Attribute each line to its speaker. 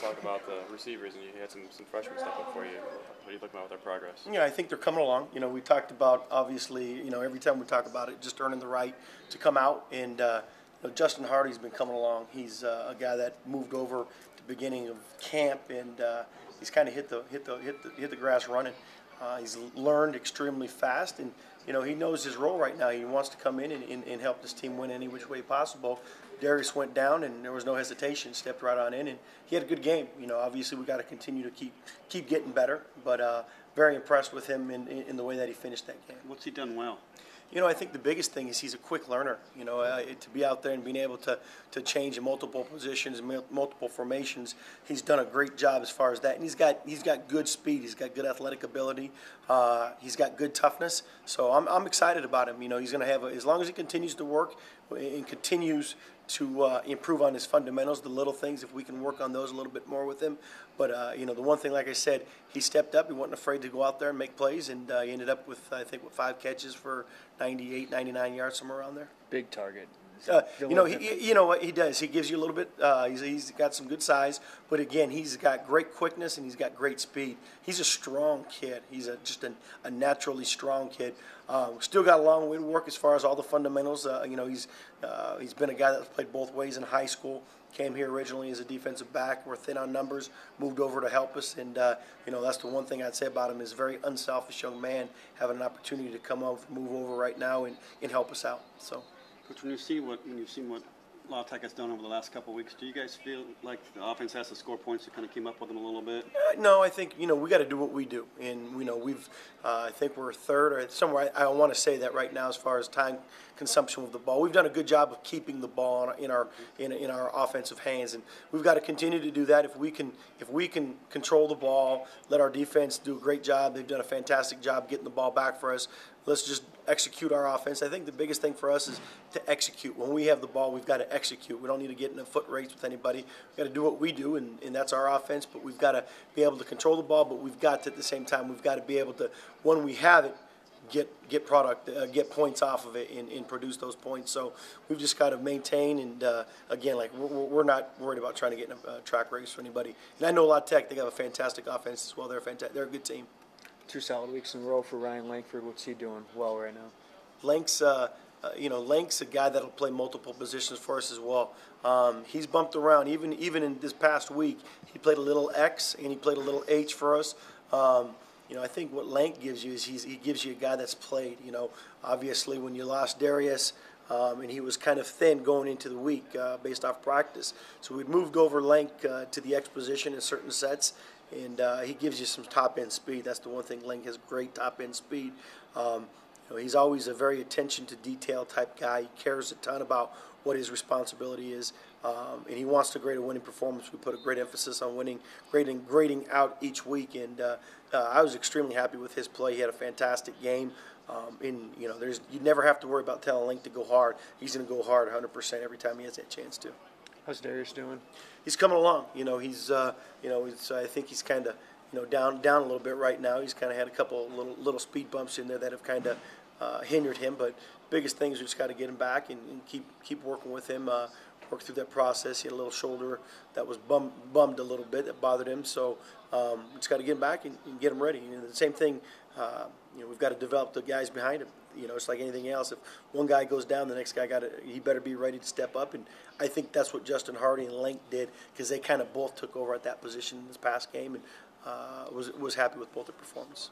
Speaker 1: talk about the receivers, and you had some freshmen step up for you. What are you looking at with their progress?
Speaker 2: Yeah, I think they're coming along. We talked about, obviously, every time we talk about it, just earning the right to come out. And Justin Hardy's been coming along. He's a guy that moved over at the beginning of camp, and he's kind of hit the grass running. He's learned extremely fast, and he knows his role right now. He wants to come in and help this team win any which way possible. Darius went down, and there was no hesitation. Stepped right on in, and he had a good game. Obviously we got to continue to keep getting better, but very impressed with him in the way that he finished that game.
Speaker 3: What's he done well?
Speaker 2: I think the biggest thing is he's a quick learner. To be out there and being able to change in multiple positions, multiple formations, he's done a great job as far as that. And he's got good speed. He's got good athletic ability. He's got good toughness. So I'm excited about him. He's going to have as long as he continues to work and continues to improve on his fundamentals, the little things, if we can work on those a little bit more with him. But, the one thing, like I said, he stepped up. He wasn't afraid to go out there and make plays, and he ended up with, I think, 5 catches for 98, 99 yards, somewhere around there.
Speaker 4: Big target.
Speaker 2: What he does. He gives you a little bit. He's got some good size, but again, he's got great quickness and he's got great speed. He's a strong kid. He's just a naturally strong kid. Still got a long way to work as far as all the fundamentals. He's been a guy that's played both ways in high school. Came here originally as a defensive back. We're thin on numbers. Moved over to help us, and that's the one thing I'd say about him is a very unselfish young man, having an opportunity to come over, move over right now, and help us out. So.
Speaker 3: Coach, when you've seen what La Tech has done over the last couple of weeks, do you guys feel like the offense has to score points to kind of keep up with them a little bit?
Speaker 2: No, I think we got to do what we do, and I think we're third or somewhere. I want to say that right now as far as time consumption with the ball, we've done a good job of keeping the ball in our offensive hands, and we've got to continue to do that. If we can control the ball, let our defense do a great job. They've done a fantastic job getting the ball back for us. Let's just execute our offense. I think the biggest thing for us is to execute. When we have the ball, we've got to execute. We don't need to get in a foot race with anybody. We've got to do what we do, and that's our offense. But we've got to be able to control the ball, but we've got to, at the same time, we've got to be able to, when we have it, get points off of it and produce those points. So we've just got to maintain, and again, we're not worried about trying to get in a track race for anybody. And I know La Tech, they have a fantastic offense as well. They're a good team.
Speaker 4: 2 solid weeks in a row for Ryan Langford. What's he doing well right now?
Speaker 2: Lank's a guy that'll play multiple positions for us as well. He's bumped around. Even in this past week, he played a little X and he played a little H for us. I think what Lank gives you is he gives you a guy that's played. Obviously when you lost Darius, and he was kind of thin going into the week based off practice. So we'd moved over Lank to the X position in certain sets, and he gives you some top-end speed. That's the one thing. Lank has great top-end speed. He's always a very attention-to-detail type guy. He cares a ton about what his responsibility is, and he wants to grade a winning performance. We put a great emphasis on winning, grading out each week, and I was extremely happy with his play. He had a fantastic game. You never have to worry about telling Link to go hard. He's going to go hard 100% every time he has that chance to.
Speaker 4: How's Darius doing?
Speaker 2: He's coming along. I think he's kind of down a little bit right now. He's kind of had a couple little speed bumps in there that have kind of hindered him. But biggest thing is we just got to get him back and keep working with him. Work through that process. He had a little shoulder that was bummed a little bit that bothered him. So we just got to get him back and get him ready. The same thing. We've got to develop the guys behind him. It's like anything else. If one guy goes down, the next guy he better be ready to step up. And I think that's what Justin Hardy and Lank did, because they kind of both took over at that position in this past game, and was happy with both their performance.